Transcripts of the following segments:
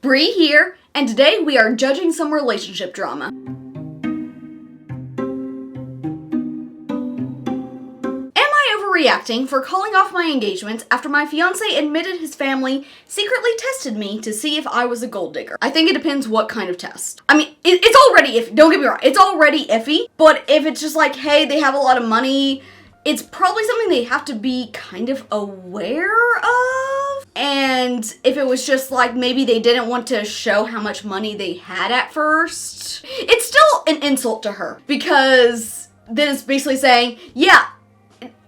Bree here, and today we are judging some relationship drama. Overreacting for calling off my engagement after my fiancé admitted his family secretly tested me to see if I was a gold digger. I think it depends what kind of test. I mean, it's already iffy, don't get me wrong, it's already iffy, but if it's just like, hey, they have a lot of money, it's probably something they have to be kind of aware of. And if it was just like maybe they didn't want to show how much money they had at first, it's still an insult to her because then it's basically saying, yeah,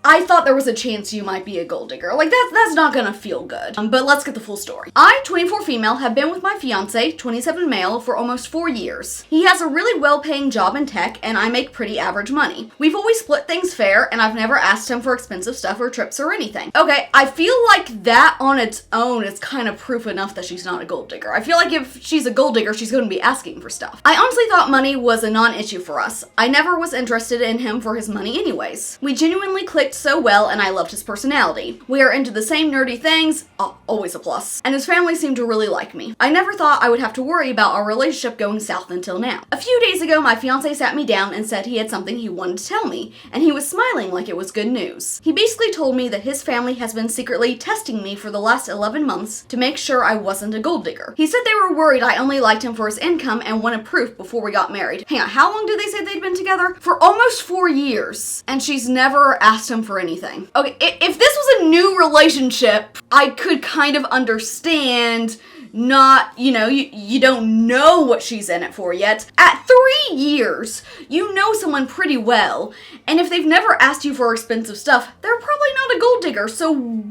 I thought there was a chance you might be a gold digger. Like, that's not gonna feel good. But let's get the full story. I, 24 female, have been with my fiancé, 27 male, for almost 4 years. He has a really well-paying job in tech, and I make pretty average money. We've always split things fair, and I've never asked him for expensive stuff or trips or anything. Okay, I feel like that on its own is kind of proof enough that she's not a gold digger. I feel like if she's a gold digger, she's gonna be asking for stuff. I honestly thought money was a non-issue for us. I never was interested in him for his money anyways. We genuinely clicked so well, and I loved his personality. We are into the same nerdy things, always a plus, and his family seemed to really like me. I never thought I would have to worry about our relationship going south until now. A few days ago, my fiancé sat me down and said he had something he wanted to tell me, and he was smiling like it was good news. He basically told me that his family has been secretly testing me for the last 11 months to make sure I wasn't a gold digger. He said they were worried I only liked him for his income and wanted proof before we got married. Hang on, how long did they say they'd been together? For almost 4 years, and she's never asked him for anything. Okay, if this was a new relationship, I could kind of understand not, you don't know what she's in it for yet. At 3 years, you know someone pretty well, and if they've never asked you for expensive stuff, they're probably not a gold digger, so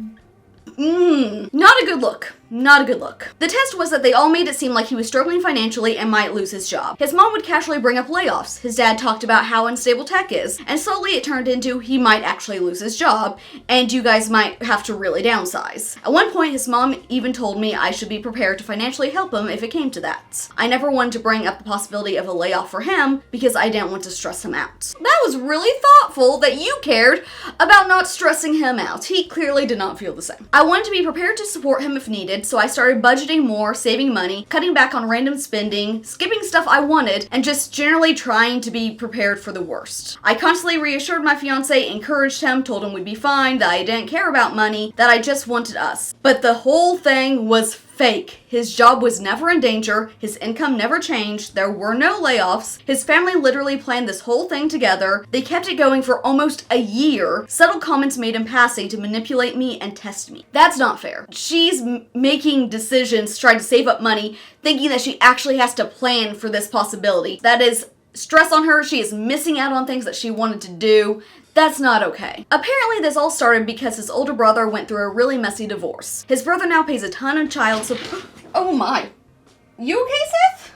not a good look. Not a good look. The test was that they all made it seem like he was struggling financially and might lose his job. His mom would casually bring up layoffs. His dad talked about how unstable tech is, and slowly it turned into he might actually lose his job, and you guys might have to really downsize. At one point, his mom even told me I should be prepared to financially help him if it came to that. I never wanted to bring up the possibility of a layoff for him because I didn't want to stress him out. That was really thoughtful that you cared about not stressing him out. He clearly did not feel the same. I wanted to be prepared to support him if needed, so I started budgeting more, saving money, cutting back on random spending, skipping stuff I wanted, and just generally trying to be prepared for the worst. I constantly reassured my fiancé, encouraged him, told him we'd be fine, that I didn't care about money, that I just wanted us. But the whole thing was fake. His job was never in danger, his income never changed, there were no layoffs, his family literally planned this whole thing together, they kept it going for almost a year, subtle comments made in passing to manipulate me and test me. That's not fair. She's making decisions, trying to save up money, thinking that she actually has to plan for this possibility. That is stress on her, she is missing out on things that she wanted to do. That's not okay. Apparently this all started because his older brother went through a really messy divorce. His brother now pays a ton of child support. Oh my. You okay, Seth?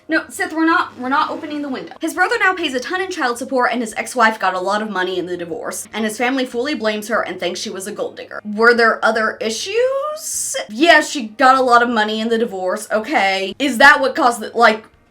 No, Seth, we're not opening the window. His brother now pays a ton in child support, and his ex-wife got a lot of money in the divorce, and his family fully blames her and thinks she was a gold digger. Were there other issues? Yeah, she got a lot of money in the divorce. Okay. Is that what caused it?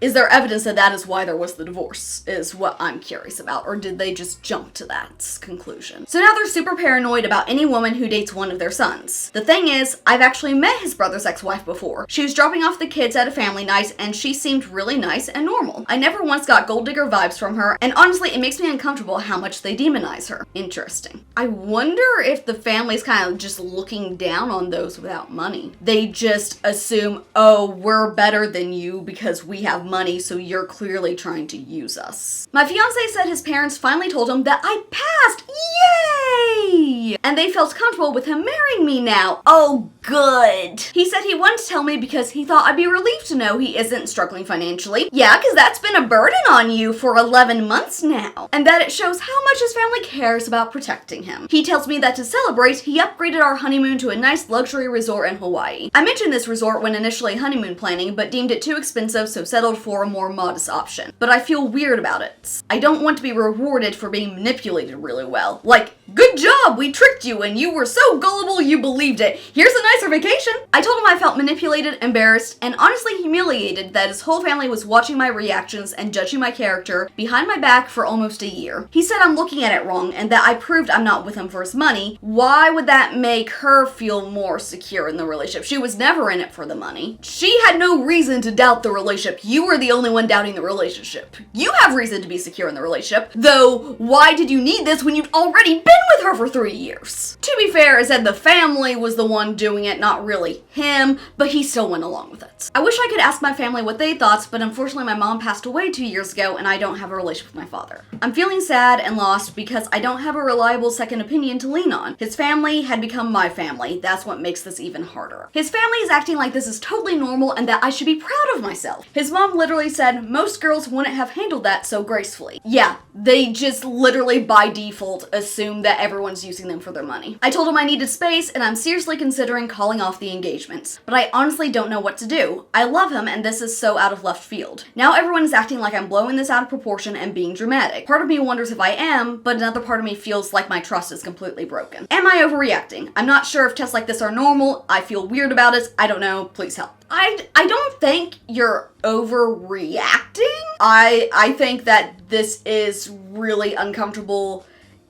Is there evidence that that is why there was the divorce, is what I'm curious about, or did they just jump to that conclusion? So now they're super paranoid about any woman who dates one of their sons. The thing is, I've actually met his brother's ex-wife before. She was dropping off the kids at a family night, and she seemed really nice and normal. I never once got gold digger vibes from her, and honestly, it makes me uncomfortable how much they demonize her. Interesting. I wonder if the family's kind of just looking down on those without money. They just assume, oh, we're better than you because we have money, so you're clearly trying to use us. My fiancé said his parents finally told him that I passed! Yay! And they felt comfortable with him marrying me now. Oh, good. He said he wanted to tell me because he thought I'd be relieved to know he isn't struggling financially. Yeah, because that's been a burden on you for 11 months now. And that it shows how much his family cares about protecting him. He tells me that to celebrate, he upgraded our honeymoon to a nice luxury resort in Hawaii. I mentioned this resort when initially honeymoon planning, but deemed it too expensive, so settled for a more modest option, but I feel weird about it. I don't want to be rewarded for being manipulated really well. Like, good job, we tricked you and you were so gullible you believed it. Here's a nicer vacation. I told him I felt manipulated, embarrassed, and honestly humiliated that his whole family was watching my reactions and judging my character behind my back for almost a year. He said I'm looking at it wrong and that I proved I'm not with him for his money. Why would that make her feel more secure in the relationship? She was never in it for the money. She had no reason to doubt the relationship. You were the only one doubting the relationship. You have reason to be secure in the relationship, though why did you need this when you'd already been with her for 3 years? To be fair, I said the family was the one doing it, not really him, but he still went along with it. I wish I could ask my family what they thought, but unfortunately my mom passed away 2 years ago and I don't have a relationship with my father. I'm feeling sad and lost because I don't have a reliable second opinion to lean on. His family had become my family. That's what makes this even harder. His family is acting like this is totally normal and that I should be proud of myself. His mom literally said most girls wouldn't have handled that so gracefully. Yeah, they just literally by default assume that everyone's using them for their money. I told him I needed space and I'm seriously considering calling off the engagement, but I honestly don't know what to do. I love him and this is so out of left field. Now everyone is acting like I'm blowing this out of proportion and being dramatic. Part of me wonders if I am, but another part of me feels like my trust is completely broken. Am I overreacting? I'm not sure if tests like this are normal. I feel weird about it. I don't know. Please help. I don't think you're overreacting. I think that this is really uncomfortable,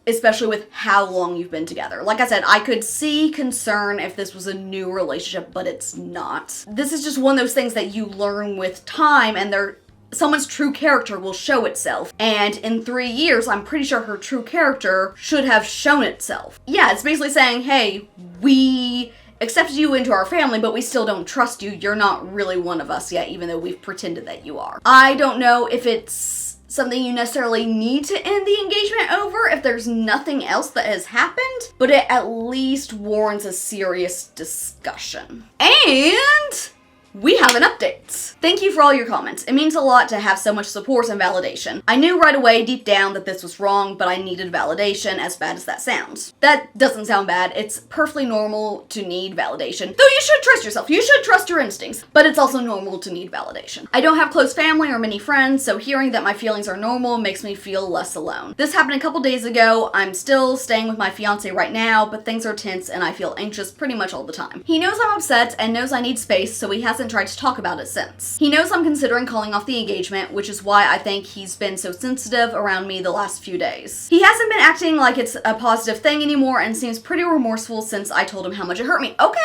especially with how long you've been together. Like I said, I could see concern if this was a new relationship, but it's not. This is just one of those things that you learn with time and someone's true character will show itself. And in 3 years, I'm pretty sure her true character should have shown itself. Yeah, it's basically saying, hey, we accepted you into our family, but we still don't trust you. You're not really one of us yet, even though we've pretended that you are. I don't know if it's something you necessarily need to end the engagement over if there's nothing else that has happened, but it at least warrants a serious discussion. And we have an update. Thank you for all your comments. It means a lot to have so much support and validation. I knew right away deep down that this was wrong, but I needed validation, as bad as that sounds. That doesn't sound bad. It's perfectly normal to need validation. Though you should trust yourself. You should trust your instincts, but it's also normal to need validation. I don't have close family or many friends, so hearing that my feelings are normal makes me feel less alone. This happened a couple days ago. I'm still staying with my fiance right now, but things are tense and I feel anxious pretty much all the time. He knows I'm upset and knows I need space, so he hasn't tried to talk about it since. He knows I'm considering calling off the engagement, which is why I think he's been so sensitive around me the last few days. He hasn't been acting like it's a positive thing anymore and seems pretty remorseful since I told him how much it hurt me. Okay,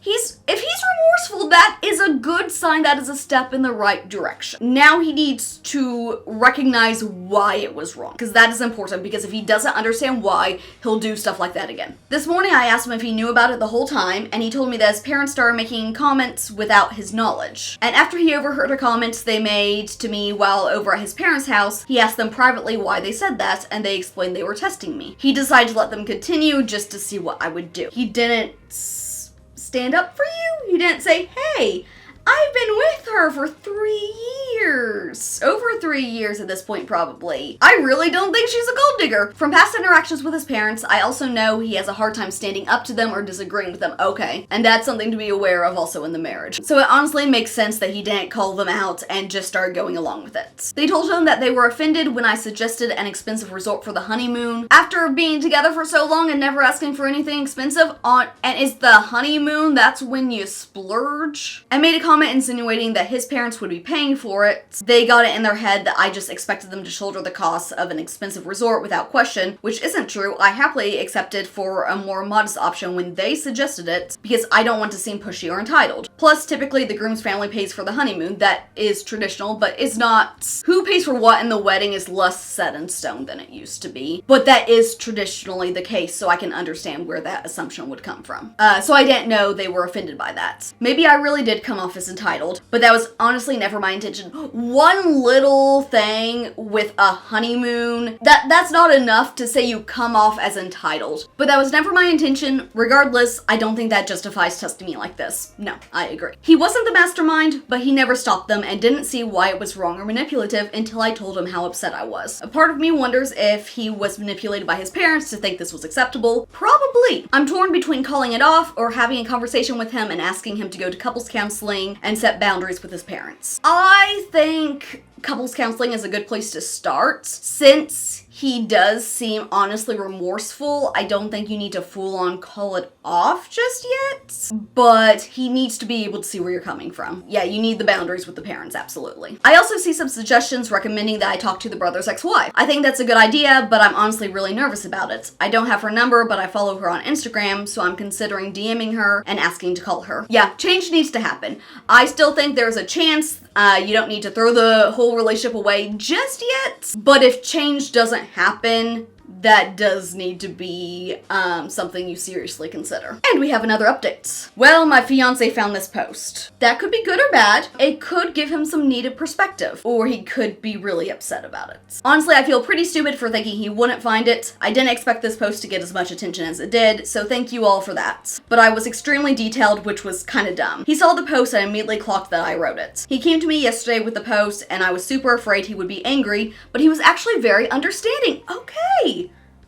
if he's remorseful, that is a good sign. That is a step in the right direction. Now he needs to recognize why it was wrong, because that is important, because if he doesn't understand why, he'll do stuff like that again. This morning I asked him if he knew about it the whole time, and he told me that his parents started making comments without his knowledge. And after he overheard a comment they made to me while over at his parents' house, he asked them privately why they said that, and they explained they were testing me. He decided to let them continue just to see what I would do. He didn't stand up for you? He didn't say, hey, I've been with her for 3 years. Over 3 years at this point, probably. I really don't think she's a gold digger. From past interactions with his parents, I also know he has a hard time standing up to them or disagreeing with them. Okay. And that's something to be aware of also in the marriage. So it honestly makes sense that he didn't call them out and just started going along with it. They told him that they were offended when I suggested an expensive resort for the honeymoon. After being together for so long and never asking for anything expensive and is the honeymoon, that's when you splurge? I made a comment insinuating that his parents would be paying for it. They got it in their head that I just expected them to shoulder the costs of an expensive resort without question, which isn't true. I happily accepted for a more modest option when they suggested it because I don't want to seem pushy or entitled. Plus, typically the groom's family pays for the honeymoon. That is traditional, but it's not. Who pays for what in the wedding is less set in stone than it used to be. But that is traditionally the case, so I can understand where that assumption would come from. So I didn't know they were offended by that. Maybe I really did come off as entitled, but that was honestly never my intention. One little thing with a honeymoon, that's not enough to say you come off as entitled. But that was never my intention. Regardless, I don't think that justifies testing me like this. No, I agree. He wasn't the mastermind, but he never stopped them and didn't see why it was wrong or manipulative until I told him how upset I was. A part of me wonders if he was manipulated by his parents to think this was acceptable. Probably. I'm torn between calling it off or having a conversation with him and asking him to go to couples counseling and set boundaries with his parents. I think couples counseling is a good place to start. Since he does seem honestly remorseful, I don't think you need to full on call it off just yet, but he needs to be able to see where you're coming from. Yeah, you need the boundaries with the parents, absolutely. I also see some suggestions recommending that I talk to the brother's ex-wife. I think that's a good idea, but I'm honestly really nervous about it. I don't have her number, but I follow her on Instagram, so I'm considering DMing her and asking to call her. Yeah, change needs to happen. I still think there's a chance. You don't need to throw the whole relationship away just yet, but if change doesn't happen, that does need to be something you seriously consider. And we have another update. Well, my fiance found this post. That could be good or bad. It could give him some needed perspective, or he could be really upset about it. Honestly, I feel pretty stupid for thinking he wouldn't find it. I didn't expect this post to get as much attention as it did, so thank you all for that. But I was extremely detailed, which was kinda dumb. He saw the post and immediately clocked that I wrote it. He came to me yesterday with the post, and I was super afraid he would be angry, but he was actually very understanding.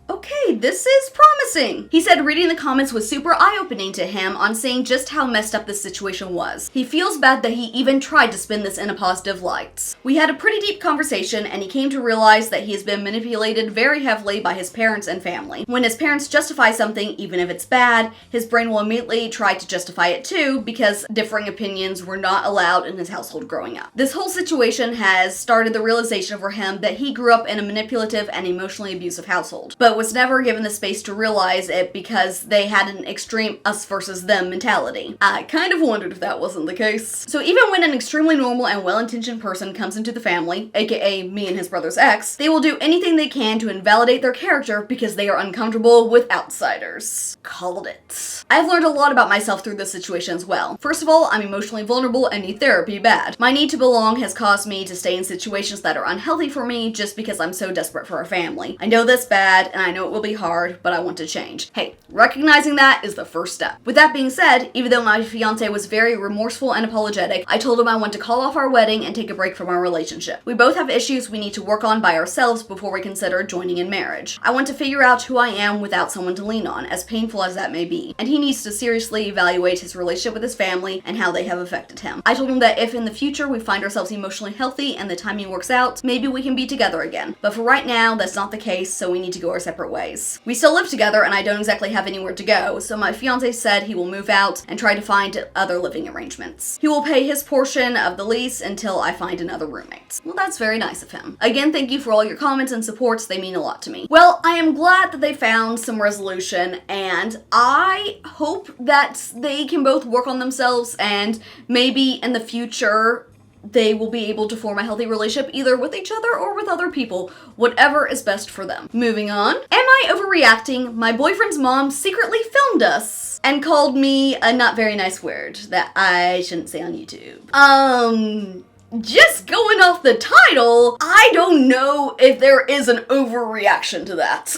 Okay, this is promising. He said reading the comments was super eye-opening to him on seeing just how messed up this situation was. He feels bad that he even tried to spin this in a positive light. We had a pretty deep conversation, and he came to realize that he has been manipulated very heavily by his parents and family. When his parents justify something, even if it's bad, his brain will immediately try to justify it too, because differing opinions were not allowed in his household growing up. This whole situation has started the realization for him that he grew up in a manipulative and emotionally abusive household, but was never given the space to realize it because they had an extreme us versus them mentality. I kind of wondered if that wasn't the case. So even when an extremely normal and well-intentioned person comes into the family, aka me and his brother's ex, they will do anything they can to invalidate their character because they are uncomfortable with outsiders. Called it. I've learned a lot about myself through this situation as well. First of all, I'm emotionally vulnerable and need therapy bad. My need to belong has caused me to stay in situations that are unhealthy for me just because I'm so desperate for a family. I know that's bad, and I know it will be hard, but I want to change. Hey, recognizing that is the first step. With that being said, even though my fiance was very remorseful and apologetic, I told him I want to call off our wedding and take a break from our relationship. We both have issues we need to work on by ourselves before we consider joining in marriage. I want to figure out who I am without someone to lean on, as painful as that may be, and he needs to seriously evaluate his relationship with his family and how they have affected him. I told him that if in the future we find ourselves emotionally healthy and the timing works out, maybe we can be together again. But for right now, that's not the case, so we need to go our separate ways. We still live together and I don't exactly have anywhere to go, so my fiance said he will move out and try to find other living arrangements. He will pay his portion of the lease until I find another roommate. Well, that's very nice of him. Again, thank you for all your comments and supports, they mean a lot to me. Well, I am glad that they found some resolution, and I hope that they can both work on themselves and maybe in the future they will be able to form a healthy relationship either with each other or with other people, whatever is best for them. Moving on. Am I overreacting? My boyfriend's mom secretly filmed us and called me a not very nice word that I shouldn't say on YouTube. Just going off the title, I don't know if there is an overreaction to that.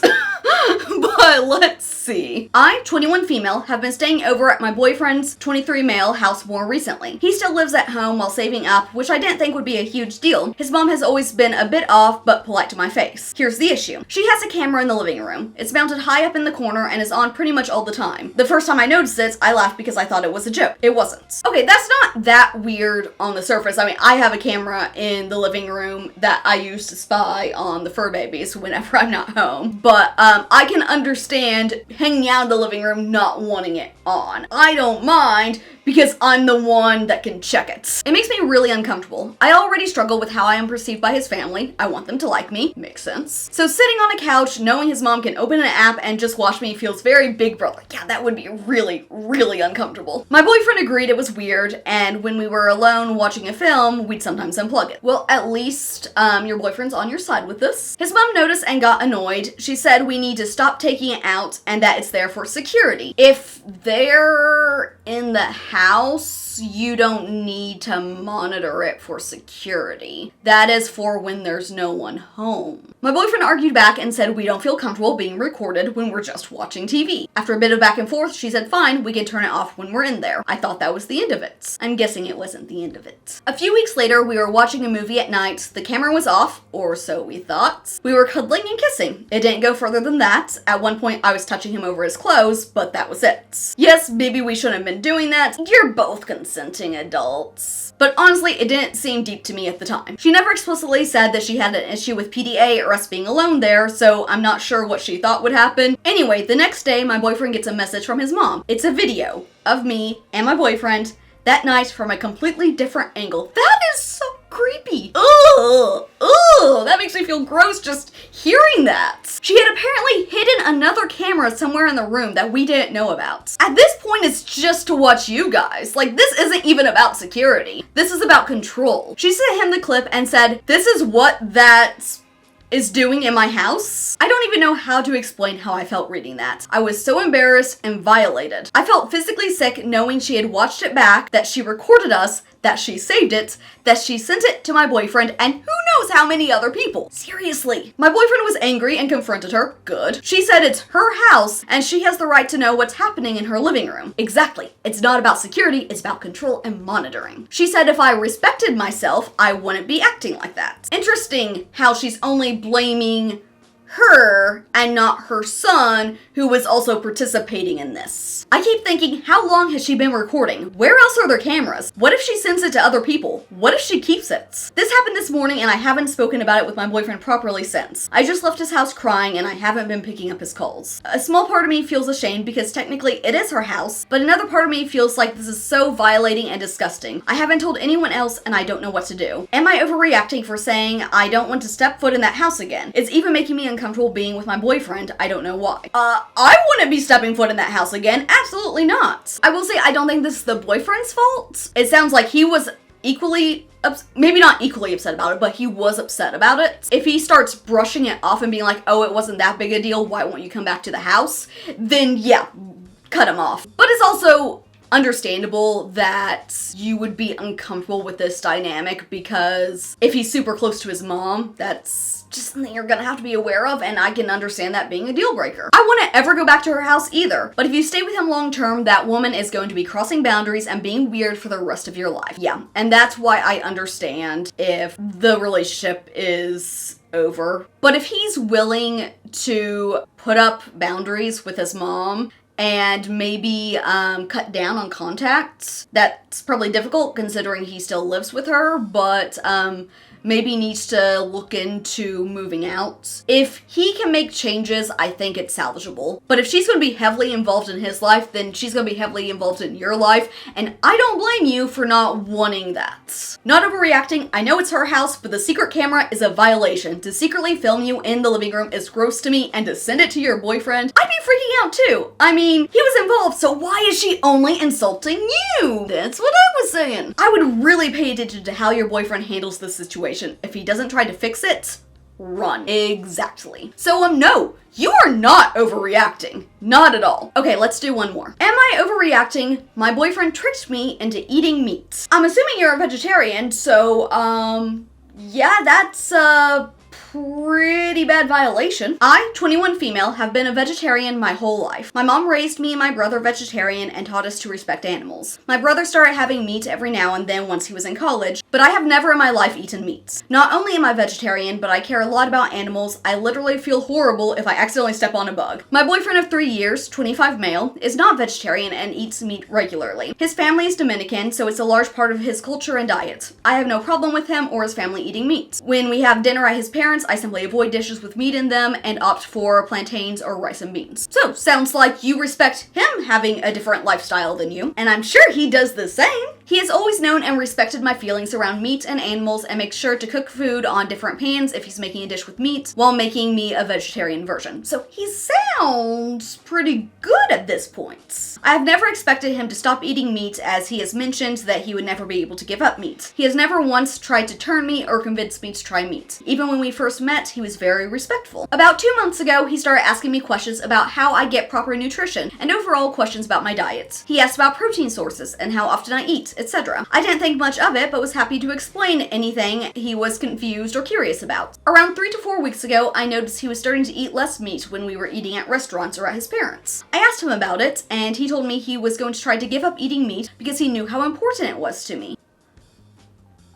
But let's see. I, 21 female, have been staying over at my boyfriend's 23 male house more recently. He still lives at home while saving up, which I didn't think would be a huge deal. His mom has always been a bit off, but polite to my face. Here's the issue. She has a camera in the living room. It's mounted high up in the corner and is on pretty much all the time. The first time I noticed it, I laughed because I thought it was a joke. It wasn't. Okay, that's not that weird on the surface. I mean, I have a camera in the living room that I use to spy on the fur babies whenever I'm not home, but I can understand hanging out in the living room not wanting it on. I don't mind because I'm the one that can check it. It makes me really uncomfortable. I already struggle with how I am perceived by his family. I want them to like me. Makes sense. So sitting on a couch, knowing his mom can open an app and just watch me feels very Big Brother. Yeah, that would be really, really uncomfortable. My boyfriend agreed it was weird, and when we were alone watching a film, we'd sometimes unplug it. Well, at least your boyfriend's on your side with this. His mom noticed and got annoyed. She said we need to stop taking it out and that it's there for security. If they're in the house, you don't need to monitor it for security. That is for when there's no one home. My boyfriend argued back and said we don't feel comfortable being recorded when we're just watching TV. After a bit of back and forth, she said fine, we can turn it off when we're in there. I thought that was the end of it. I'm guessing it wasn't the end of it. A few weeks later, we were watching a movie at night. The camera was off, or so we thought. We were cuddling and kissing. It didn't go further than that. At one point, I was touching him over his clothes, but that was it. Yes, maybe we shouldn't have been doing that. You're both concerned. consenting adults. But honestly, it didn't seem deep to me at the time. She never explicitly said that she had an issue with PDA or us being alone there, so I'm not sure what she thought would happen. Anyway, the next day, my boyfriend gets a message from his mom. It's a video of me and my boyfriend that night from a completely different angle. That is so creepy. Ugh, that makes me feel gross just hearing that. She had apparently hidden another camera somewhere in the room that we didn't know about. At this point, it's just to watch you guys. Like, this isn't even about security. This is about control. She sent him the clip and said, "This is what that is doing in my house." I don't even know how to explain how I felt reading that. I was so embarrassed and violated. I felt physically sick knowing she had watched it back, that she recorded us, that she saved it, that she sent it to my boyfriend, and who knows how many other people. Seriously. My boyfriend was angry and confronted her. Good. She said it's her house and she has the right to know what's happening in her living room. Exactly. It's not about security, it's about control and monitoring. She said if I respected myself, I wouldn't be acting like that. Interesting how she's only blaming her and not her son, who was also participating in this. I keep thinking, how long has she been recording? Where else are there cameras? What if she sends it to other people? What if she keeps it? This happened this morning and I haven't spoken about it with my boyfriend properly since. I just left his house crying and I haven't been picking up his calls. A small part of me feels ashamed because technically it is her house, but another part of me feels like this is so violating and disgusting. I haven't told anyone else and I don't know what to do. Am I overreacting for saying I don't want to step foot in that house again? It's even making me uncomfortable being with my boyfriend. I don't know why. I wouldn't be stepping foot in that house again. Absolutely not. I will say I don't think this is the boyfriend's fault. It sounds like he was equally, maybe not equally upset about it, but he was upset about it. If he starts brushing it off and being like, oh, it wasn't that big a deal, why won't you come back to the house? Then yeah, cut him off. But it's also understandable that you would be uncomfortable with this dynamic because if he's super close to his mom, that's just something you're gonna have to be aware of, and I can understand that being a deal breaker. I wouldn't ever go back to her house either, but if you stay with him long term, that woman is going to be crossing boundaries and being weird for the rest of your life. Yeah, and that's why I understand if the relationship is over. But if he's willing to put up boundaries with his mom and maybe cut down on contact, that's probably difficult considering he still lives with her, but maybe needs to look into moving out. If he can make changes, I think it's salvageable. But if she's going to be heavily involved in his life, then she's going to be heavily involved in your life, and I don't blame you for not wanting that. Not overreacting, I know it's her house, but the secret camera is a violation. To secretly film you in the living room is gross to me, and to send it to your boyfriend, I'd be freaking out too. I mean, he was involved, so why is she only insulting you? That's what I was saying. I would really pay attention to how your boyfriend handles this situation. If he doesn't try to fix it, run. Exactly. So no, you are not overreacting. Not at all. Okay, let's do one more. Am I overreacting? My boyfriend tricked me into eating meat. I'm assuming you're a vegetarian, so yeah, that's pretty bad violation. I, 21 female, have been a vegetarian my whole life. My mom raised me and my brother vegetarian and taught us to respect animals. My brother started having meat every now and then once he was in college, but I have never in my life eaten meat. Not only am I vegetarian, but I care a lot about animals. I literally feel horrible if I accidentally step on a bug. My boyfriend of 3 years, 25 male, is not vegetarian and eats meat regularly. His family is Dominican, so it's a large part of his culture and diet. I have no problem with him or his family eating meat. When we have dinner at his parents', I simply avoid dishes with meat in them and opt for plantains or rice and beans. So, sounds like you respect him having a different lifestyle than you, and I'm sure he does the same. He has always known and respected my feelings around meat and animals and makes sure to cook food on different pans if he's making a dish with meat while making me a vegetarian version. So he sounds pretty good at this point. I have never expected him to stop eating meat, as he has mentioned that he would never be able to give up meat. He has never once tried to turn me or convince me to try meat. Even when we first met, he was very respectful. About 2 months ago, he started asking me questions about how I get proper nutrition and overall questions about my diet. He asked about protein sources and how often I eat, etc. I didn't think much of it, but was happy to explain anything he was confused or curious about. Around 3 to 4 weeks ago, I noticed he was starting to eat less meat when we were eating at restaurants or at his parents'. I asked him about it, and he told me he was going to try to give up eating meat because he knew how important it was to me.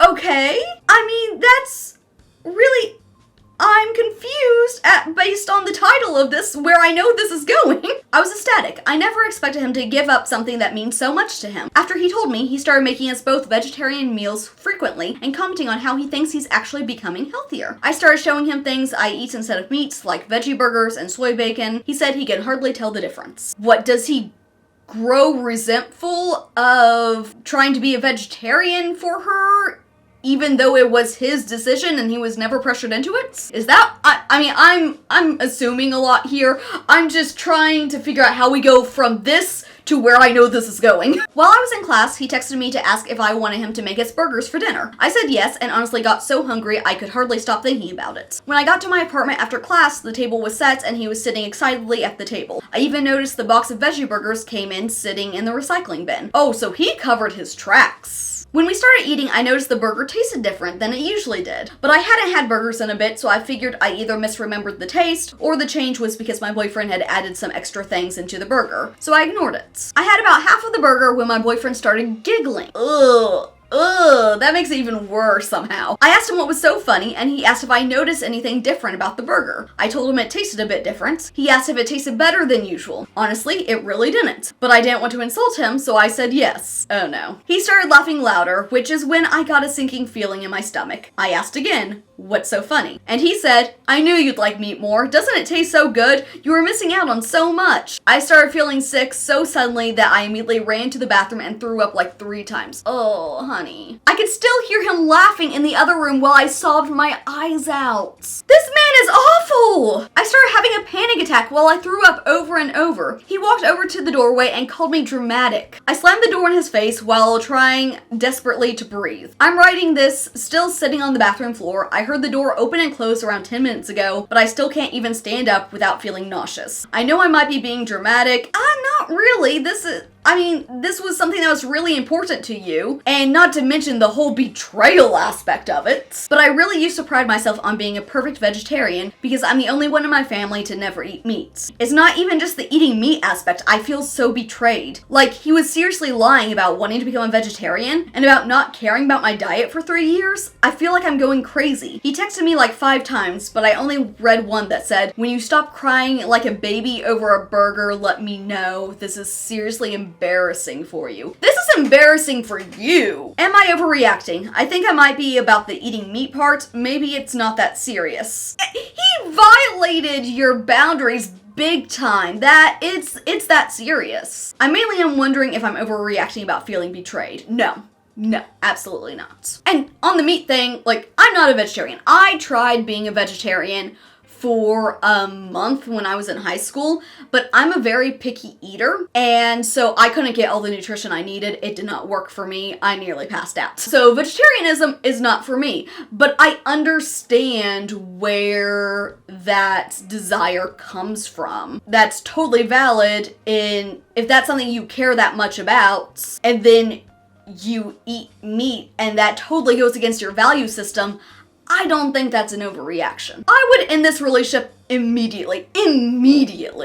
Okay, I mean, that's really I'm confused based on the title of this, where I know this is going. I was ecstatic. I never expected him to give up something that means so much to him. After he told me, he started making us both vegetarian meals frequently and commenting on how he thinks he's actually becoming healthier. I started showing him things I eat instead of meats, like veggie burgers and soy bacon. He said he could hardly tell the difference. What, does he grow resentful of trying to be a vegetarian for her, even though it was his decision and he was never pressured into it? Is that, I'm assuming a lot here. I'm just trying to figure out how we go from this to where I know this is going. While I was in class, he texted me to ask if I wanted him to make us burgers for dinner. I said yes, and honestly got so hungry I could hardly stop thinking about it. When I got to my apartment after class, the table was set and he was sitting excitedly at the table. I even noticed the box of veggie burgers came in sitting in the recycling bin. Oh, so he covered his tracks. When we started eating, I noticed the burger tasted different than it usually did. But I hadn't had burgers in a bit, so I figured I either misremembered the taste, or the change was because my boyfriend had added some extra things into the burger. So I ignored it. I had about half of the burger when my boyfriend started giggling. Ugh, that makes it even worse somehow. I asked him what was so funny, and he asked if I noticed anything different about the burger. I told him it tasted a bit different. He asked if it tasted better than usual. Honestly, it really didn't. But I didn't want to insult him, so I said yes. Oh no. He started laughing louder, which is when I got a sinking feeling in my stomach. I asked again, what's so funny? And he said, I knew you'd like meat more. Doesn't it taste so good? You were missing out on so much. I started feeling sick so suddenly that I immediately ran to the bathroom and threw up like 3 times. Oh, honey. I could still hear him laughing in the other room while I sobbed my eyes out. This man is awful! I started having a panic attack while I threw up over and over. He walked over to the doorway and called me dramatic. I slammed the door in his face while trying desperately to breathe. I'm writing this, still sitting on the bathroom floor. I heard the door open and close around 10 minutes ago, but I still can't even stand up without feeling nauseous. I know I might be being dramatic. Not really. This was something that was really important to you, and not to mention the whole betrayal aspect of it. But I really used to pride myself on being a perfect vegetarian because I'm the only one in my family to never eat meat. It's not even just the eating meat aspect. I feel so betrayed. Like, he was seriously lying about wanting to become a vegetarian and about not caring about my diet for 3 years. I feel like I'm going crazy. He texted me like 5 times, but I only read one that said, when you stop crying like a baby over a burger, let me know. This is seriously embarrassing for you. This is embarrassing for you. Am I overreacting? I think I might be about the eating meat part. Maybe it's not that serious. He violated your boundaries big time. It's that serious. I mainly am wondering if I'm overreacting about feeling betrayed. No, absolutely not. And on the meat thing, like, I'm not a vegetarian. I tried being a vegetarian for a month when I was in high school, but I'm a very picky eater, and so I couldn't get all the nutrition I needed. It did not work for me. I nearly passed out. So vegetarianism is not for me, but I understand where that desire comes from. That's totally valid if that's something you care that much about, and then you eat meat and that totally goes against your value system. I don't think that's an overreaction. I would end this relationship immediately,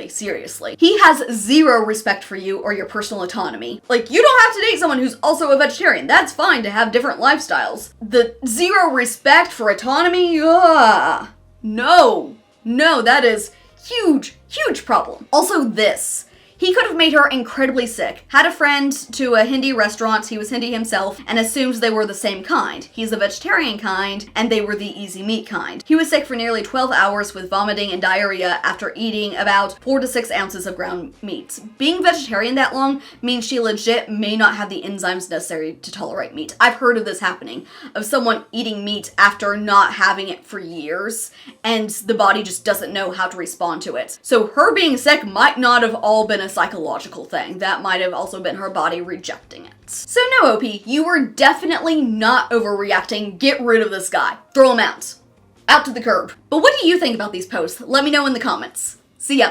seriously. He has 0 respect for you or your personal autonomy. Like, you don't have to date someone who's also a vegetarian. That's fine to have different lifestyles. The 0 respect for autonomy, no, that is huge problem. Also this. He could have made her incredibly sick. Had a friend to a Hindi restaurant, he was Hindi himself, and assumed they were the same kind. He's the vegetarian kind, and they were the easy meat kind. He was sick for nearly 12 hours with vomiting and diarrhea after eating about 4 to 6 ounces of ground meat. Being vegetarian that long means she legit may not have the enzymes necessary to tolerate meat. I've heard of this happening, of someone eating meat after not having it for years, and the body just doesn't know how to respond to it. So her being sick might not have all been a psychological thing. That might have also been her body rejecting it. So no, OP, you were definitely not overreacting. Get rid of this guy. Throw him out. Out to the curb. But what do you think about these posts? Let me know in the comments. See ya.